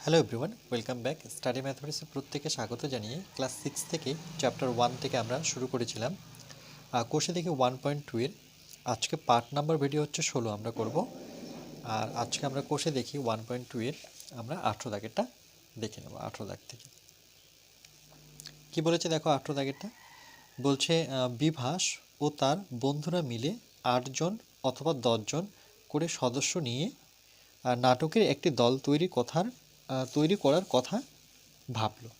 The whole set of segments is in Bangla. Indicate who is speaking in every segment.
Speaker 1: Hello everyone, welcome back. Study ম্যাথমেটিক্সে প্রত্যেকে স্বাগত জানিয়ে ক্লাস 6 থেকে চ্যাপ্টার 1 থেকে আমরা শুরু করেছিলাম। কোর্সে দেখি 1.2 এর আজকে পার্ট নাম্বার ভিডিও হচ্ছে 16 আমরা করব। আর আজকে আমরা কোর্সে দেখি 1.2 এর আমরা 18 দাগেরটা দেখে নেব। 18 দাগ থেকে কি বলেছে দেখো। 18 দাগেরটা বলছে বিভাস ও তার বন্ধুরা মিলে 8 জন অথবা 10 জন করে সদস্য নিয়ে নাটকের একটি দল তৈরি করার কথা ভাবলো।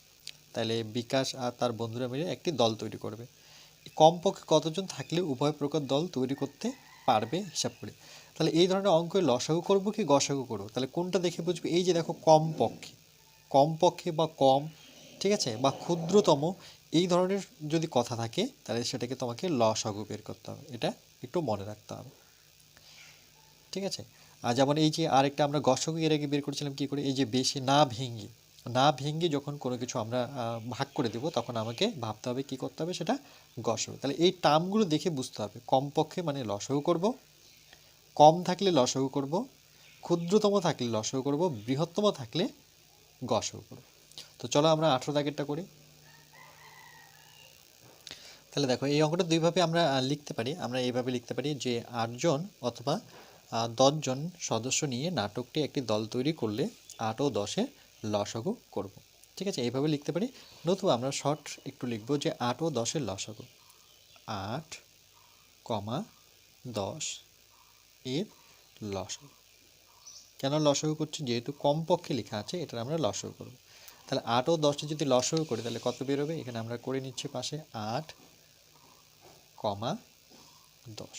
Speaker 1: তাহলে বিকাশ আর তার বন্ধুরা মিলে একটি দল তৈরি করবে। কমপক্ষে কতজন থাকলে উভয় প্রকার দল তৈরি করতে পারবে হিসাব করে। তাহলে এই ধরনের অঙ্কে লসাগু করব কি গসাগু করব, তাহলে কোনটা দেখে বুঝবে? এই যে দেখো, কমপক্ষে বা কম, ঠিক আছে, বা ক্ষুদ্রতম, এই ধরনের যদি কথা থাকে তাহলে সেটাকে তোমাকে লসাগু বের করতে হবে। এটা একটু মনে রাখতে হবে, ঠিক আছে। আর যেমন এই যে আরেকটা আমরা গসাগু এর আগে বের করেছিলাম কি করে, এই যে বেশি না ভেঙে যখন কোনো কিছু আমরা ভাগ করে দেব তখন আমাকে ভাবতে হবে কি করতে হবে, সেটা গসাগু। তাহলে এই টার্মগুলো দেখে বুঝতে হবে। কমপক্ষে মানে লসাগু করব, কম থাকলে লসাগু করব, ক্ষুদ্রতম থাকলে লসাগু করব, বৃহত্তম থাকলে গসাগু করব। তো চলো আমরা 18 দাগেরটা করি। তাহলে দেখো, এই অঙ্কটা দুইভাবে আমরা লিখতে পারি। আমরা এইভাবে লিখতে পারি যে 8 জন অথবা 10 জন সদস্য নিয়ে নাটকটি একটি দল তৈরি করলে 8 ও 10 লসাগু করব। ঠিক আছে, এইভাবে লিখতে পারি। নতুবা আমরা শর্ট একটু লিখব যে 8 ও 10 লসাগু। 8, 10 এর লসাগু। কেন লসাগু করছি? যেহেতু কমপক্ষে লেখা আছে, এটার আমরা লসাগু করব। তাহলে 8 ও 10 যদি লসাগু করি তাহলে কত বেরোবে? এখানে আমরা করে নিচ্ছি পাশে 8, 10।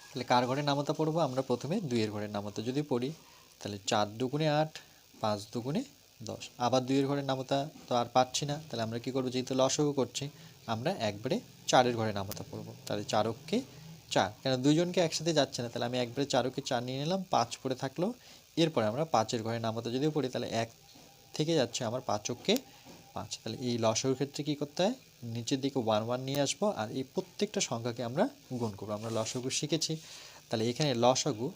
Speaker 1: তাহলে কার ঘরে নামতা পড়বো? আমরা প্রথমে 2 এর ঘরের নামতা যদি পড়ি তাহলে 4 দুগুণে 8, 5 দুগুণে 10। আবার 2 এর ঘরের নামতা তো আর পাচ্ছি না, তাহলে আমরা কি করবো? যেহেতু লসাগু করছি আমরা একবারে 4 এর ঘরে নামতা পড়বো। তাহলে 4 অক্ষে 4, কেন দুইজনকে একসাথে যাচ্ছে না, তাহলে আমি একবারে 4 অক্ষে 4 নিয়ে নিলাম, 5 পড়ে থাকলো। এরপরে আমরা 5 এর ঘরে নামতা যদি পড়ি তাহলে 1 থেকে যাচ্ছে আমার 5 অক্ষে 5। তাহলে এই লসাগুর ক্ষেত্রে কী করতে হয়? নিচের দিকে 1 1 নিয়ে আসবো আর এই প্রত্যেকটা সংখ্যাকে আমরা গুণ করবো। আমরা লসাগু শিখেছি, তাহলে এখানে লসাগু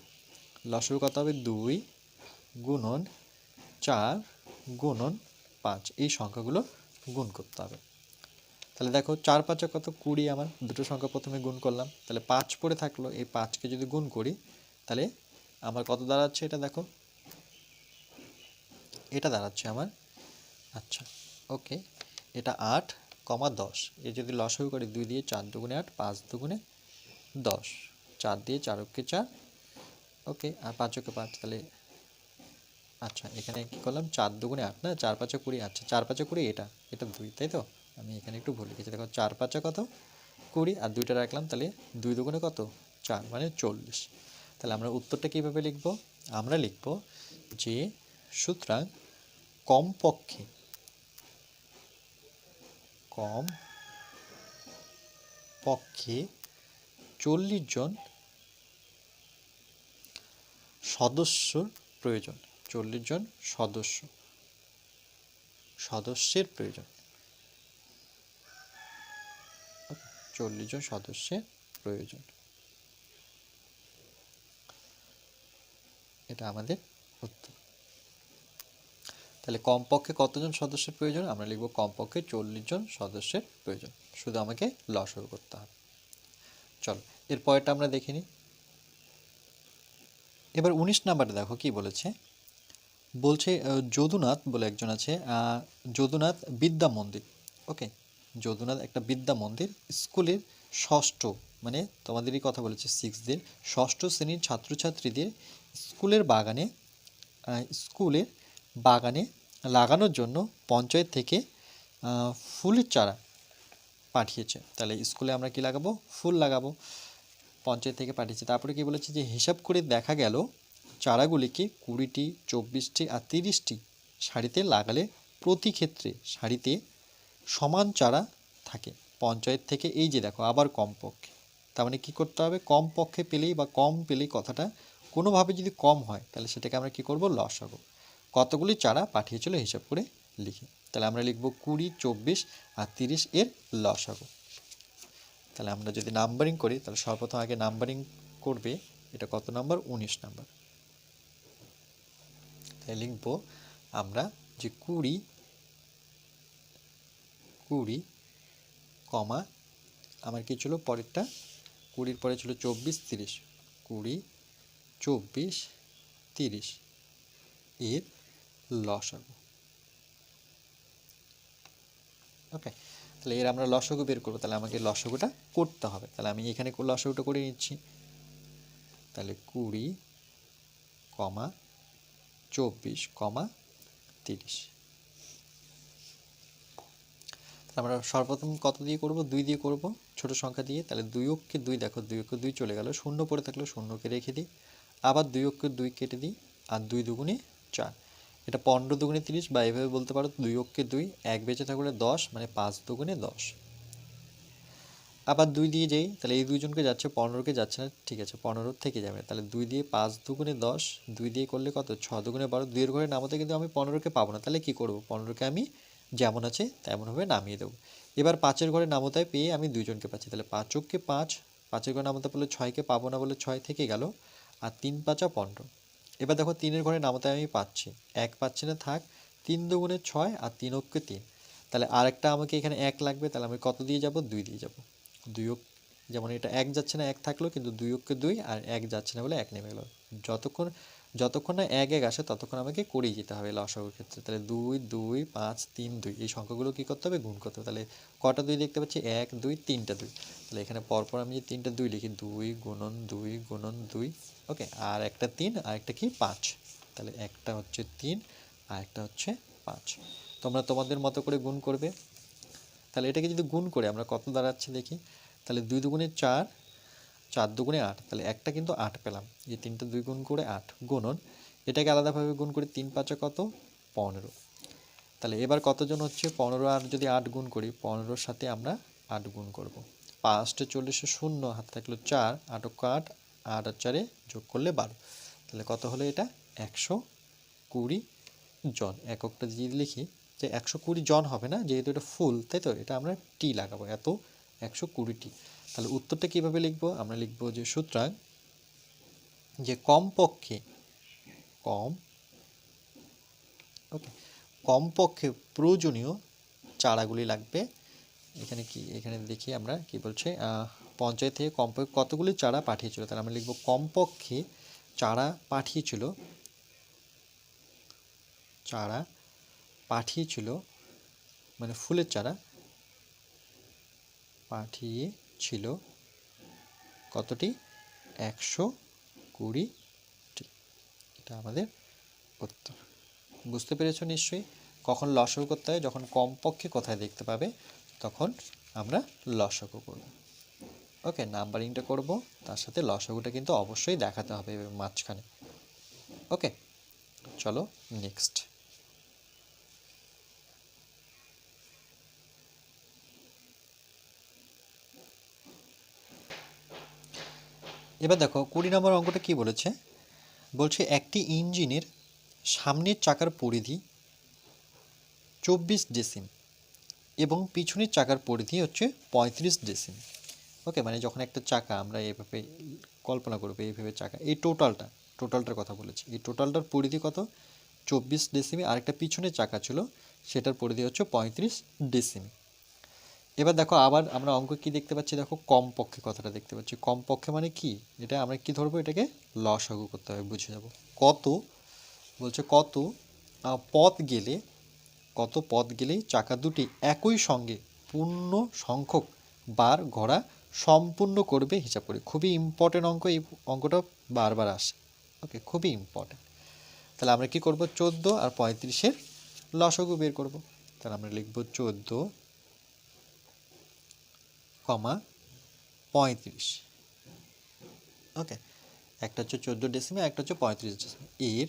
Speaker 1: কত হবে? 2 গুণন 4 গুণন 5, এই সংখ্যাগুলো গুণ করতে হবে। তাহলে দেখো 4 5 কত? 20। আমার দুটো সংখ্যা প্রথমে গুণ করলাম, তাহলে 5 পড়ে থাকলো। এই 5কে যদি গুণ করি তাহলে আমার কত দাঁড়াচ্ছে? এটা দেখো, এটা দাঁড়াচ্ছে আমার, আচ্ছা ওকে, এটা 8, 10। এ যদি লসাগু করি 2 দিয়ে 4 দুগুণে 8, 5 দুগুণে 10, 4 দিয়ে 4 অক্ষে 4, ওকে, আর 5 অক্ষে 5। তাহলে আচ্ছা, এখানে কি করলাম? 4 দুগুণে 8 না, 4 5 20। আচ্ছা, 4 5 20, এটা 2, তাই তো? আমি এখানে একটু ভুল লিখেছি। দেখো 4 5 কত? 20, আর 2টা রাখলাম, তাহলে 2 দুগুণে কত? 4, মানে 40। তাহলে আমরা উত্তরটা কীভাবে লিখব? আমরা লিখব যে সুতরাং কমপক্ষে 40 জন সদস্যর প্রয়োজন। 40 জন সদস্যের প্রয়োজন। 40 জন সদস্যের প্রয়োজন, এটা আমাদের উত্তর। তাহলে কমপক্ষে কতজন সদস্যের প্রয়োজন? আমরা লিখব কমপক্ষে 40 জন সদস্যের প্রয়োজন। শুধু আমাকে লসাগু করতে হবে। চলো এর পরেরটা আমরা দেখে নিই। এবার 19 নাম্বারে দেখো কি বলেছে। বলছে যদুনাথ বলে একজন আছে, যদুনাথ বিদ্যা মন্দির, ওকে, যদুনাথ একটা বিদ্যা মন্দির স্কুলের ষষ্ঠ, মানে তোমাদেরই কথা বলেছে 6দের, ষষ্ঠ শ্রেণীর ছাত্রছাত্রীদের স্কুলের বাগানে লাগানোর জন্য পঞ্চায়েত থেকে ফুলের চারা পাঠিয়েছে। তাহলে স্কুলে আমরা কি লাগাবো? ফুল লাগাবো, পঞ্চায়েত থেকে পাঠিয়েছে। তারপরে কি বলেছে যে হিসাব করে দেখা গেল চারাগুলিকে 20টি, 24টি আর 30টি সারিতে লাগালে প্রতি ক্ষেত্রে সারিতে সমান চারা থাকে পঞ্চায়েত থেকে। এই যে দেখো, আবার কমপক্ষে, তার মানে কী করতে হবে? কমপক্ষে পেলেই বা কম পেলেই কথাটা কোনোভাবে যদি কম হয় তাহলে সেটাকে আমরা কি করব? লসাগু। কতগুলি চারা পাঠিয়েছিল হিসাব করে লিখি। তাহলে আমরা লিখব 20, 24 আর 30 এর লসাগু। তাহলে আমরা যদি নাম্বারিং করি তাহলে সর্বপ্রথম আগে নাম্বারিং করবে, এটা কত নাম্বার? 19 নাম্বার। তাই লিখব আমরা যে 20 কমা আমার কি ছিল পরেরটা 20 পরে ছিল 24 30 20 24 30 এর লসাগু। ওকে, তাহলে এর আমরা লসাগু বের করবো, তাহলে আমাকে লসাগুটা করতে হবে। তাহলে আমি এখানে লসাগুটা করে নিচ্ছি। তাহলে 20 কমা 24 কমা 30। আমরা সর্বপ্রথম কত দিয়ে করব? 2 দিয়ে করব, ছোট সংখ্যা দিয়ে। তাহলে 2 অক্ষে 2, দেখো 2 অক্ষে 2 চলে গেল, শূন্য পড়ে থাকলো, শূন্যকে রেখে দিই। আবার 2 অক্ষে 2 কেটে দিই, আর 2 দুগুণে 4। এটা 15 দুগুণে 30, বা এভাবে বলতে পারো 2 অক্ষে 2, 1 বেঁচে থাকলে 10, মানে 5 দুগুণে 10। আবার 2 দিয়ে যাই, তাহলে এই দুইজনকে যাচ্ছে, 15কে যাচ্ছে না, ঠিক আছে 15 থেকে যাবে। তাহলে 2 দিয়ে 5 দুগুণে 10, 2 দিয়ে করলে কত 6 দুগুণে 12। 2 এর ঘরে নামাতে কিন্তু আমি 15কে পাবো না, তাহলে কি করব? 15কে আমি যেমন আছে তেমনভাবে নামিয়ে দেবো। এবার 5-এর ঘরে নামতায় পেয়ে আমি দুইজনকে পাচ্ছি, তাহলে 5 অক্ষে 5, 5-এর ঘরে নামতে পারলে 6কে পাবো না বলে 6 থেকে গেল, আর 3 5 15। এবার দেখো 3-এর ঘরে নামতায় আমি পাচ্ছি, 1 পাচ্ছি না, থাক, 3 দুগুণে 6, আর 3 অক্ষে 3। তাহলে আরেকটা আমাকে এখানে 1 লাগবে, তাহলে আমি কত দিয়ে যাব? 2 দিয়ে যাব। 2 যেমন এটা 1 যাচ্ছে না, 1 থাকলো, কিন্তু 2 অক্ষে 2, আর 1 যাচ্ছে না বলে 1 নেমে গেল। যতক্ষণ না 1 1 আসে ততক্ষণ আমাকে করেই যেতে হবে লসাগুর ক্ষেত্রে। তাহলে 2 2 5 3 2, এই সংখ্যাগুলো কি করতে হবে? গুণ করতে হবে। তাহলে কটা 2 দেখতে পাচ্ছি? 1 2 3টা 2। তাহলে এখানে পরপর আমি যে 3টা 2 লিখি, 2 গুণন 2 গুণন 2। ওকে, আর একটা 3, আর একটা কি 5। তাহলে একটা হচ্ছে 3, আর একটা হচ্ছে 5। তোমরা তোমাদের মতো করে গুণ করবে। তাহলে এটাকে যদি গুণ করে আমরা কত দাঁড়াচ্ছে দেখি। তাহলে 2 দুগুণে 4, 4 দুগুণে 8, তাহলে একটা কিন্তু 8 পেলাম। এই 3টা 2 গুণ করে 8 গুণন, এটাকে আলাদাভাবে গুণ করে 3 5 কত? 15। তাহলে এবার কতজন হচ্ছে? 15, আর যদি 8 গুণ করি, 15-র সাথে আমরা 8 গুণ করব। 5 40 শূন্য, হাত থাকলো 4, 8 8, 8 আর 4 যোগ করলে 12। তাহলে কত হলো এটা? 120 জন। এককটা যদি লিখি যে 120 জন হবে না, যেহেতু এটা ফুল, তাই তো, এটা আমরা টি লাগাবো, এত 120টি। তাহলে উত্তরটা কিভাবে লিখব? আমরা লিখব যে সুতরাং যে কমপক্ষে কমপক্ষে প্রয়োজনীয় চারাগুলি লাগবে। এখানে কি, এখানে দেখি আমরা কি বলছে, পঞ্চায়েত থেকে কমপক্ষে কতগুলি চারা পাঠিয়েছিল। তাহলে আমরা লিখব কমপক্ষে চারা পাঠিয়েছিল, মানে ফুলের চারা পাঠিয়েছিল কতটি? 120টি। এটা আমাদের উত্তর। বুঝতে পেরেছো নিশ্চয়ই? কখন লসাগু করতে হয়? যখন কমপক্ষে কোথায় দেখতে পাবে তখন আমরা লসাগু করব। ওকে, নাম্বারিংটা করব, তার সাথে লসাগুটা কিন্তু অবশ্যই দেখাতে হবে মাঝখানে। ওকে, চলো নেক্সট। এবার দেখো 20 নম্বর অঙ্কটা কি বলেছে। বলছে একটি ইঞ্জিনের সামনের চাকার পরিধি 24 ডেসিম এবং পিছনের চাকার পরিধি হচ্ছে 35 ডেসিম। ওকে, মানে যখন একটা চাকা আমরা এইভাবে কল্পনা করবো, এইভাবে চাকা, এই টোটালটার কথা বলেছি, এই টোটালটার পরিধি কত? 24 ডেসিমি। আরেকটা পিছনের চাকা ছিল, সেটার পরিধি হচ্ছে 35 ডেসিমি। এবার দেখো আবার আমরা অঙ্ক কি দেখতে পাচ্ছি, দেখো কমপক্ষে কথাটা দেখতে পাচ্ছি। কমপক্ষে মানে কি? এটা আমরা কি ধরবো? এটাকে লসাগু করতে হবে, বুঝে যাব। কত বলছে, কত পথ গেলে চাকা দুটি একই সঙ্গে পূর্ণ সংখ্যক বার ঘোরা সম্পূর্ণ করবে হিসাব করে। খুবই ইম্পর্টেন্ট অঙ্ক, এই অঙ্কটা বারবার আসে। ওকে, খুবই ইম্পর্টেন্ট। তাহলে আমরা কি করব? 14 আর 35-এর লসাগু বের করব। তাহলে আমরা লিখব 14, 35। ওকে, একটা হচ্ছে 14 ডেসিমি, একটা হচ্ছে 35 ডেসিমি, এর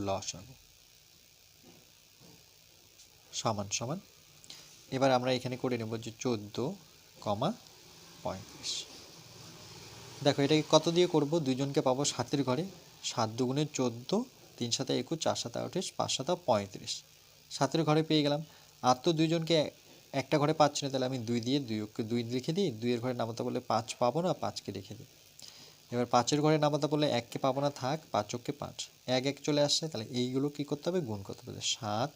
Speaker 1: লসাগু সমান সমান। এবার আমরা এখানে করে নেব যে 14, 35। দেখো এটাকে কত দিয়ে করব? দুইজনকে পাবো 7-এর ঘরে, 7 দুগুণে 14, 3 7 21, 4 7 28, 5 7 35। 7-এর ঘরে পেয়ে গেলাম। আর তো দুইজনকে একটা ঘরে পাচ্ছি না, তাহলে আমি 2 দিয়ে 2 লিখে দিই। 2 এর ঘরে নামাতে বলে 5 পাবো না, 5কে রেখে দিই। এবার 5-এর ঘরে নামাতে বললে 1কে পাবো না, থাক, 5-কে 5, 1 চলে আসছে, তাহলে এইগুলো কি করতে হবে, গুণ করতে হবে। 7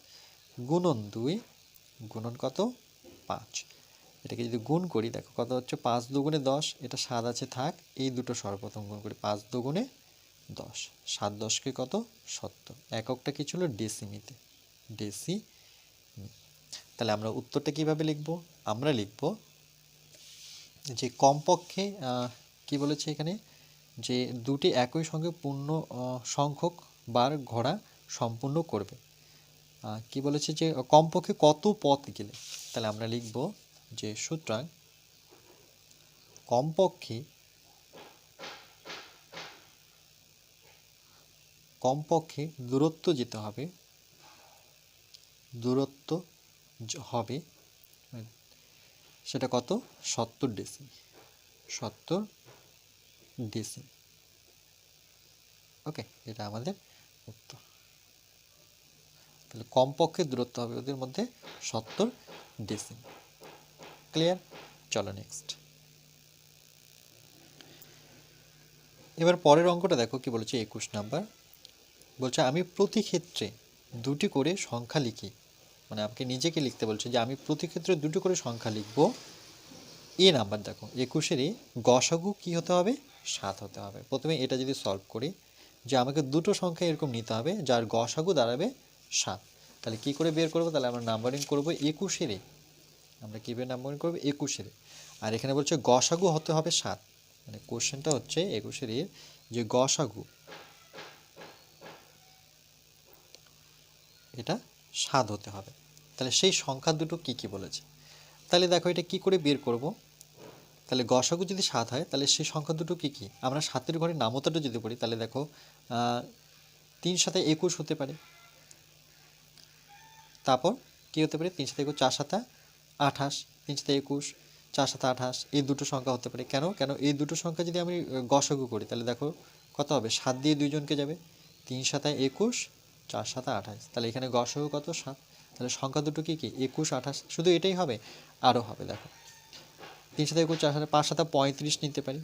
Speaker 1: গুণন 2 গুণন কত, 5। এটাকে যদি গুণ করি দেখো কত হচ্ছে, 5 দুগুণে 10, এটা 7 আছে, থাক, এই দুটো সর্বপ্রথম গুণ করি, 5 দুগুণে 10, 7 10কে কত, 70। এককটা কি ছিল, ডেসিমিতে, ডেসি। তাহলে আমরা উত্তরটা কিভাবে লিখব, আমরা লিখব যে কমপক্ষে কি বলেছে এখানে, যে দুটি একই সঙ্গে পূর্ণ সংখ্যক বার ঘোরা সম্পূর্ণ করবে। কি বলেছে যে কমপক্ষে কত পথ গেলে, তাহলে আমরা লিখব যে সুতরাং কমপক্ষে দূরত্ব যেতে হবে, দূরত্ব হবে সেটা কত, 70 ডেসি, 70 ডেসি। ওকে, এটা আমাদের উত্তর। তাহলে কমপক্ষে দূরত্ব হবে ওদের মধ্যে 70 ডেসি। ক্লিয়ার? চলো নেক্সট। এবার পরের অঙ্কটা দেখো কি বলেছে, 21 নাম্বার। বলছে আমি প্রতি ক্ষেত্রে দুটি করে সংখ্যা লিখি, মানে আমাকে নিজেকে লিখতে বলছে যে আমি প্রতি ক্ষেত্রে দুটি করে সংখ্যা লিখব। এ নাম্বার দেখো 21-এরই গসাগু কি হতে হবে, 7 হতে হবে। প্রথমে এটা যদি সলভ করি, যে আমাকে দুটো সংখ্যা এরকম নিতে হবে যার গসাগু দাঁড়াবে 7, তাহলে কি করে বের করব, তাহলে আমরা নাম্বারিং করব 21-এরই, আমরা কীভাবে নাম্বারিং করব, 21-এরই। আর এখানে বলছে গসাগু হতে হবে 7, মানে কোশ্চেনটা হচ্ছে 21-এরই যে গসাগু এটা 7 হতে হবে। তাহলে সেই সংখ্যা দুটো কি কি বলেছে, তাহলে দেখো এটা কি করে বের করব। তাহলে গসাগু যদি 7 হয় তাহলে সেই সংখ্যা দুটো কি কি, আমরা 7-এর ঘরে নামতাটা যদি পড়ি তাহলে দেখো 3 7 21 হতে পারে, তারপর কি হতে পারে, 3 7 21, 4 7 28, 3 7 21, 4 7 28, এই দুটো সংখ্যা হতে পারে। কেন, এই দুটো সংখ্যা যদি আমি গসাগু করি তাহলে দেখো কত হবে, 7 দিয়ে দুইজনকে যাবে, 3 7 21, 4 7 28, তাহলে এখানে গসাগু কত, 7। তাহলে সংখ্যা দুটো কি কি, 21 28, শুধু এটাই হবে, আরও হবে। দেখো 3 7 21, 4 7, 5 7 35 নিতে পারি,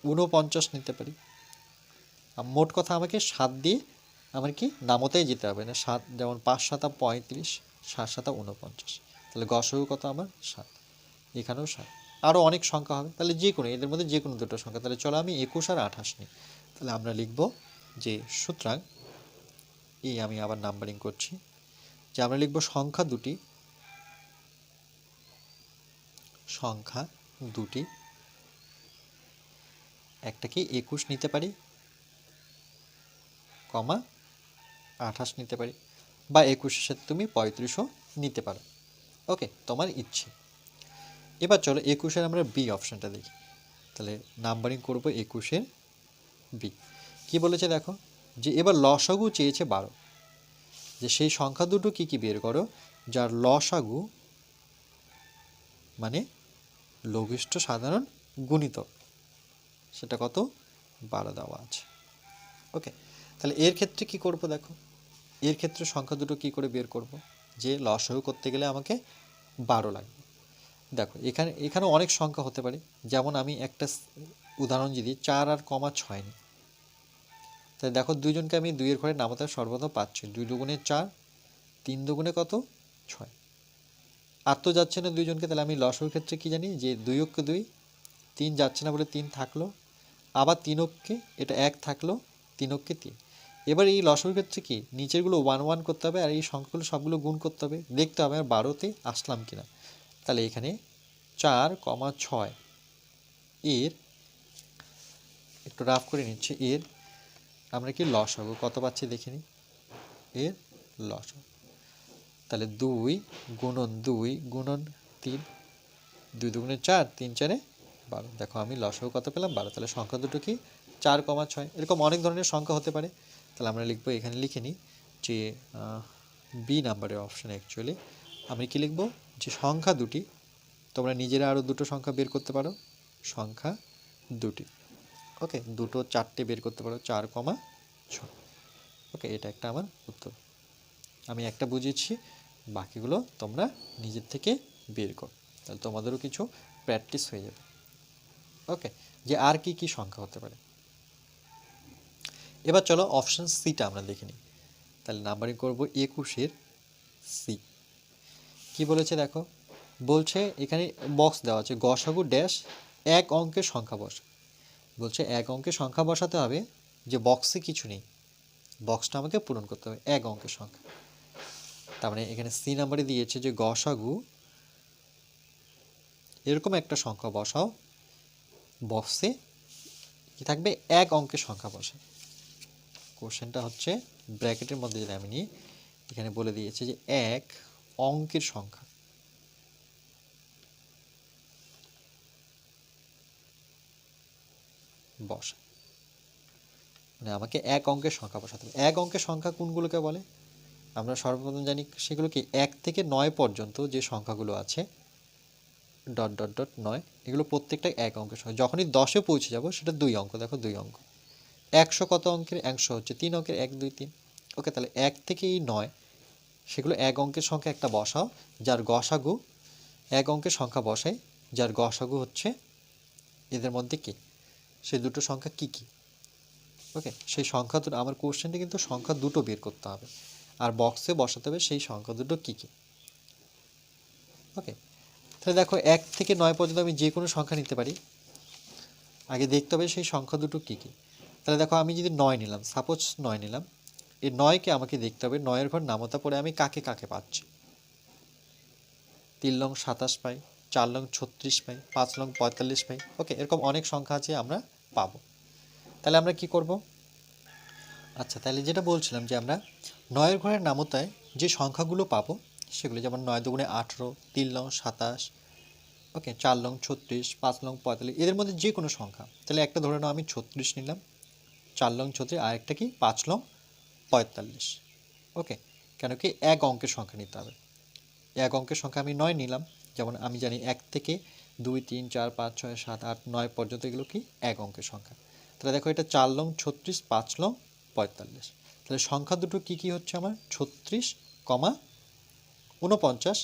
Speaker 1: 49 নিতে পারি। মোট কথা আমাকে 7 দিয়ে আমার কি নামতেই যেতে হবে না, 7 যেমন 5 7 35, 7 7 49, তাহলে গসাগু কত আমার 7, এখানেও 7, আরও অনেক সংখ্যা হবে। তাহলে যে কোনো এদের মধ্যে যে কোনো দুটো সংখ্যা, তাহলে চলো আমি 21 আর 28 নিই। তাহলে আমরা লিখব যে সুতরাং এই, আমি আবার নাম্বারিং করছি, যে আমরা লিখব সংখ্যা দুটি, একটা কি 21 নিতে পারি, কমা 28 নিতে পারি, বা 21-এর সাথে তুমি 35ও নিতে পারো, ওকে, তোমার ইচ্ছে। এবার চলো 21-এর আমরা বি অপশানটা দেখি। তাহলে নাম্বারিং করব 21-এর বি। কি বলেছে দেখো, যে এবার লসাগু চেয়েছে 12, যে সেই সংখ্যা দুটো কি কি বের করো যার লসাগু মানে লঘিষ্ঠ সাধারণ গুণিতক সেটা কত, 12 দেওয়া আছে। ওকে, তাহলে এর ক্ষেত্রে কি করব, দেখো এর ক্ষেত্রে সংখ্যা দুটো কি করে বের করব, যে লসাগু করতে গেলে আমাকে 12 লাগবে। দেখো এখানে অনেক সংখ্যা হতে পারে, যেমন আমি একটা উদাহরণ যদি 4 আর কমা 6 নিই, তাই দেখো দুইজনকে আমি 2-এর ঘরে নামাতে সর্বপ্রথম পাচ্ছি, 2 দুগুণে 4, 3 দুগুণে কত, 6, আর তো যাচ্ছে না দুইজনকে, তাহলে আমি লসাগুর ক্ষেত্রে কি জানি, যে 2 অক্ষে 2, 3 যাচ্ছে না বলে 3 থাকলো, আবার 3 অক্ষে এটা 1 থাকলো, 3 অক্ষে 3। এবার এই লসাগুর ক্ষেত্রে কি নিচেরগুলো 1 1 করতে হবে, আর এই সংখ্যাগুলো সবগুলো গুণ করতে হবে, দেখতে হবে আর 12তে আসলাম কিনা। তাহলে এখানে 4, 6 এর একটু রাফ করে নিচ্ছে, এর আমরা কি লসাগু কত পাচ্ছি দেখে নিই, এর লসাগু তাহলে 2 গুণন 2 গুণন 3, 2 দুগুণে 4, 3 4 12, দেখো আমি লসাগু কত পেলাম, 12। তাহলে সংখ্যা দুটো কি 4, 6, এরকম অনেক ধরনের সংখ্যা হতে পারে। তাহলে আমরা লিখবো, এখানে লিখে নিই যে বি নাম্বারের অপশান অ্যাকচুয়ালি আমি কি লিখবো, যে সংখ্যা দুটি, তোমরা নিজেরা আরও দুটো সংখ্যা বের করতে পারো, সংখ্যা দুটি, ওকে, দুটো 4টে বের করতে পারো, 4, 6, ওকে, এটা একটা আমার উত্তর। আমি একটা বুঝিয়েছি, বাকিগুলো তোমরা নিজের থেকে বের করো, তাহলে তোমাদেরও কিছু প্র্যাকটিস হয়ে যাবে। ওকে, যে আর কি কি সংখ্যা হতে পারে। এবার চলো অপশন সিটা আমরা দেখে নিই। তাহলে নাম্বারিং করব 21-এর সি। কি বলেছে দেখো, বলছে এখানে বক্স দেওয়া আছে গসাগু ড্যাশ এক অঙ্কের সংখ্যা বসা। বলছে এক অঙ্কের সংখ্যা বসাতে হবে, যে বক্সে কিছু নেই, বক্সটা আমাকে পূরণ করতে হবে এক অঙ্কের সংখ্যা। তার মানে এখানে সি নাম্বারে দিয়েছে যে গসাগু এরকম একটা সংখ্যা বসাও, বক্সে কি থাকবে, এক অঙ্কের সংখ্যা বসে। কোশ্চেনটা হচ্ছে ব্র্যাকেটের মধ্যে যদি আমি নিই, এখানে বলে দিয়েছে যে এক অঙ্কের সংখ্যা বসে, মানে আমাকে এক অঙ্কের সংখ্যা বসাতে হবে। এক অঙ্কের সংখ্যা কোনগুলোকে বলে আমরা সর্বপ্রথম জানি, সেগুলো কি 1 থেকে 9 পর্যন্ত যে সংখ্যাগুলো আছে ডট ডট ডট 9, এগুলো প্রত্যেকটা এক অঙ্কের সংখ্যা। যখনই 10-এ পৌঁছে যাব সেটা 2 অঙ্ক, দেখো 2 অঙ্ক। 100 কত অঙ্কের, 100 হচ্ছে 3 অঙ্কের, 1 2 3। ওকে, তাহলে 1 থেকে এই 9 সেগুলো এক অঙ্কের সংখ্যা একটা বসাও, যার গসাগু এক অঙ্কের সংখ্যা বসাই, যার গসাগু হচ্ছে এদের মধ্যে কি, সেই দুটো সংখ্যা কি কি। ওকে, সেই সংখ্যা দুটো, আমার কোশ্চেনটা কিন্তু সংখ্যা দুটো বের করতে হবে, আর বক্সে বসাতে হবে সেই সংখ্যা দুটো কি কি। ওকে, তাহলে দেখো 1 থেকে 9 পর্যন্ত আমি যে কোনো সংখ্যা নিতে পারি, আগে দেখতে হবে সেই সংখ্যা দুটো কি কি। তাহলে দেখো আমি যদি 9 নিলাম, সাপোজ 9 নিলাম, এই 9কে আমাকে দেখতে হবে 9-এর ঘর নামতা পড়ে আমি কাকে কাকে পাচ্ছি। 3 লং 27 পাই, 4 লং 36 পাই, 5 লং 45 পাই। ওকে, এরকম অনেক সংখ্যা আছে আমরা পাবো। তাহলে আমরা কি করব, আচ্ছা তাহলে যেটা বলছিলাম যে আমরা 9-এর ঘরের নামতায় যে সংখ্যাগুলো পাবো সেগুলো, যেমন 9 দুগুণে 18, 3 লং 27, ওকে 4 লং 36, 5 লং 45, এদের মধ্যে যে কোনো সংখ্যা। তাহলে একটা ধরে নাও আমি 36 নিলাম, 4 লং 36, আর একটা কি 5 লং 45। ওকে, কেন কি এক অঙ্কের সংখ্যা নিতে হবে। এক অঙ্কের সংখ্যা আমি 9 নিলাম, যেমন আমি জানি 1 থেকে 2 3 4 5 6 7 8 9 পর্যন্ত এগুলো কি এক অঙ্কের সংখ্যা। তাহলে দেখো এটা 4 লং 36, 5 লং 45। তাহলে সংখ্যা দুটো কি কি হচ্ছে আমার, 36, 49,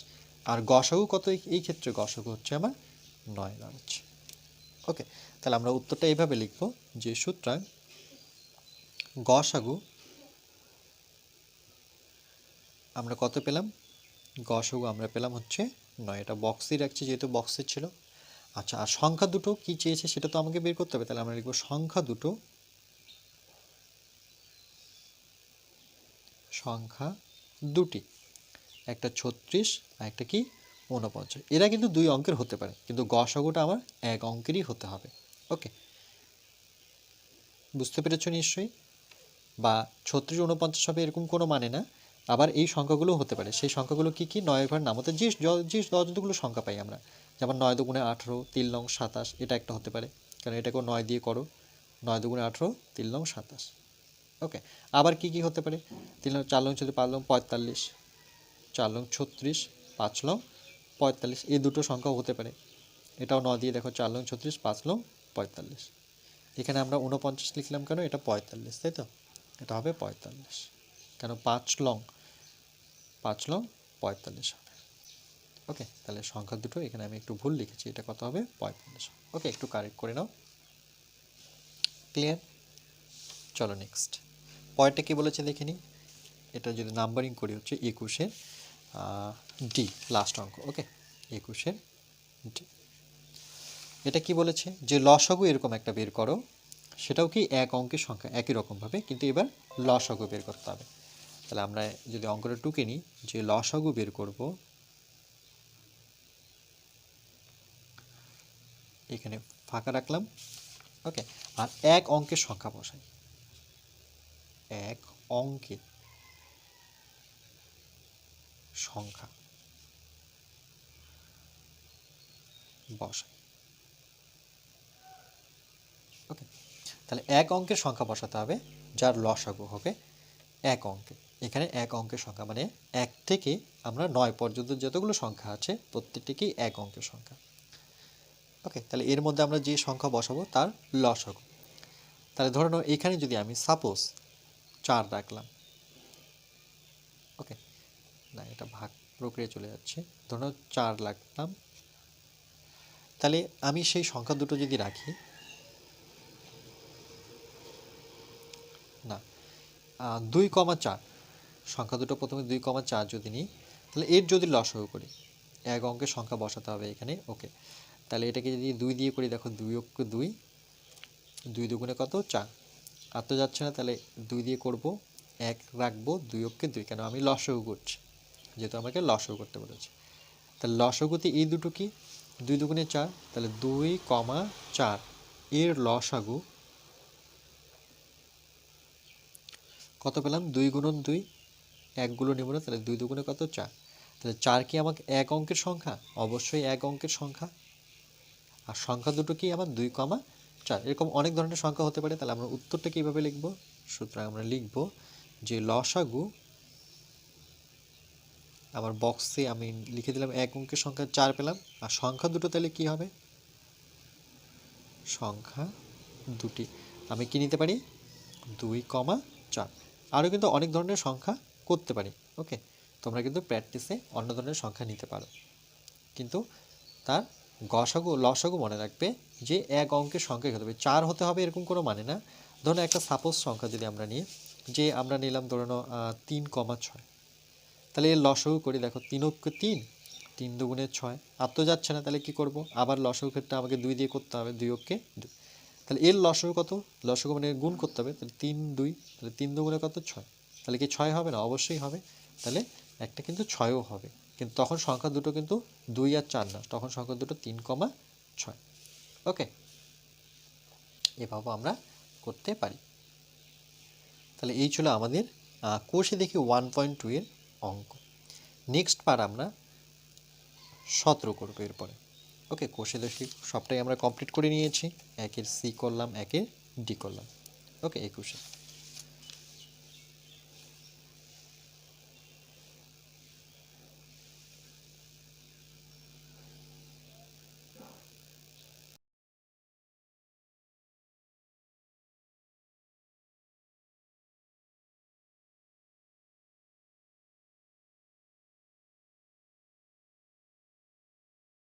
Speaker 1: আর গসাগু কত, এই ক্ষেত্রে গসাগু হচ্ছে আমার 9 দাঁড়াচ্ছে। ওকে, তাহলে আমরা উত্তরটা এইভাবে লিখব যে সুতরাং গসাগু আমরা কত পেলাম, গসাগু আমরা পেলাম হচ্ছে 9। এটা বক্সই রাখছি যেহেতু বক্সে ছিল। আচ্ছা, আর সংখ্যা দুটো কি চেয়েছে সেটা তো আমাকে বের করতে হবে, তাহলে আমরা লিখব সংখ্যা দুটি, একটা 36 আর একটা কি 49। এরা কিন্তু 2 অঙ্কের হতে পারে, কিন্তু গসাগুটা আমার এক অঙ্কেরই হতে হবে। ওকে, বুঝতে পেরেছো নিশ্চয়ই। বা 36 49 হবে এরকম কোনো মানে না, আবার এই সংখ্যাগুলো হতে পারে। সেই সংখ্যাগুলো কি কি, 9-এর ঘর নামতে যে যতগুলো সংখ্যা পাই আমরা, যেমন 9 দুগুণে 18, 3 লং 27, এটা একটা হতে পারে, কারণ এটাকেও 9 দিয়ে করো, 9 দুগুণে 18, 3 লং 27। ওকে, আবার কি কি হতে পারে, 3 long 4 long 36, 5 long 45, 4 long 36, 5 long 45, এই দুটো সংখ্যাও হতে পারে। এটাও 9 দিয়ে দেখো, 4 লং 36, 5 লং 45। এখানে আমরা 49 লিখলাম কেন, এটা 45, তাই তো, এটা হবে 45, কেন 5 লং 45 হবে। ওকে, তাহলে সংখ্যা দুটো এখানে আমি একটু ভুল লিখেছি, এটা কত হবে 45। ওকে, একটু কারেক্ট করে নাও। ক্লিয়ার, চলো নেক্সট পয়েন্টটা কি বলেছে দেখে নিই। এটা যদি নাম্বারিং করি হচ্ছে 21-এর ডি, লাস্ট অঙ্ক। ওকে, 21-এর ডি। এটা কি বলেছে যে লসাগু এরকম একটা বের করো, সেটাও কি এক অঙ্কের সংখ্যা একই রকমভাবে, কিন্তু এবার লসাগু বের করতে হবে। তাহলে আমরা যদি অঙ্কটা টুকে নিই, যে লসাগু বের করব, এখানে ফাঁকা রাখলাম। ওকে, আর এক অঙ্কের সংখ্যা বসাই, এক অঙ্কের সংখ্যা বসাই। ওকে, তাহলে এক অঙ্কের সংখ্যা বসাতে হবে যার লসাগু হবে এক অঙ্কের। এখানে এক অঙ্কের সংখ্যা মানে 1 থেকে আমরা 9 পর্যন্ত যতগুলো সংখ্যা আছে প্রত্যেকটিকেই এক অঙ্কের সংখ্যা। ওকে, তাহলে এর মধ্যে আমরা যে সংখ্যা বসাবো তার লসাগু। তাহলে ধরে নাও এখানে যদি আমি সাপোজ 4 রাখলাম, ওকে না এটা ভাগ প্রক্রিয়া চলে যাচ্ছে, ধরে নাও 4 রাখলাম, তাহলে আমি সেই সংখ্যা দুটো যদি রাখি, না 2,4 সংখ্যা দুটো প্রথমে 2,4 যদি নিই, তাহলে এর যদি লসাগু করি, এক অঙ্কের সংখ্যা বসাতে হবে এখানে। ওকে, তাহলে এটাকে যদি 2 দিয়ে করি, দেখো 2 অক্ষ 2, 2 দুগুণে কত 4, আর তো যাচ্ছে না, তাহলে 2 দিয়ে করব, 1 রাখবো, 2 অক্ষে 2, কেন আমি লসাগু করছি, যেহেতু আমাকে লসাগু করতে বলেছে। তাহলে লসাগুতে এই দুটো কি, 2 দুগুণে 4, তাহলে 2,4 এর লসাগু কত পেলাম, 2 গুণন 2, 1 গুলো নেব না, তাহলে 2 দুগুণে কত 4, তাহলে 4 কি আমাকে এক অঙ্কের সংখ্যা, অবশ্যই এক অঙ্কের সংখ্যা। আর সংখ্যা দুটো কি আমার 2,4, এরকম অনেক ধরনের সংখ্যা হতে পারে। তাহলে আমরা উত্তরটা কীভাবে লিখব, সুতরাং আমরা লিখব যে লসাগু, আমার বক্সে আমি লিখে দিলাম এক অঙ্কের সংখ্যা 4 পেলাম, আর সংখ্যা দুটো তাহলে কি হবে, সংখ্যা দুটি আমি কি নিতে পারি, 2,4। আরও কিন্তু অনেক ধরনের সংখ্যা করতে পারি। ওকে, তোমরা কিন্তু প্র্যাকটিসে অন্য ধরনের সংখ্যা নিতে পারো, কিন্তু তার গসাগু লসাগু মনে রাখবে যে এক অঙ্কের সংখ্যাই হতে হবে, 4 হতে হবে এরকম কোনো মানে না। ধরুন একটা সাপোজ সংখ্যা যদি আমরা নিই, যে আমরা নিলাম ধরে নাও 3,6, তাহলে এর লসাগু করি, দেখো 3 অক্ষে 3, 3 দুগুণে 6, আর তো যাচ্ছে না, তাহলে কি করব, আবার লসাগু ক্ষেত্রে আমাকে 2 দিয়ে করতে হবে, 2 অক্ষে 2, তাহলে এর লসাগু কত, লসাগু মানে গুণ করতে হবে, তাহলে 3 2, তাহলে 3 দুগুণে কত 6, তাহলে কি 6 হবে না, অবশ্যই হবে। তাহলে একটা কিন্তু 6ও হবে, কিন্তু তখন সংখ্যা দুটো কিন্তু 2 আর 4 না, তখন সংখ্যা দুটো 3,6। ওকে, এভাবে আমরা করতে পারি। তাহলে এই ছিল আমাদের কোষে দেখি 1.2 এর অঙ্ক। নেক্সট পার আমরা 17 করবো এরপরে। ওকে, কোষে দেখি সবটাই আমরা কমপ্লিট করে নিয়েছি, একের সি করলাম, একের ডি করলাম। ওকে, 21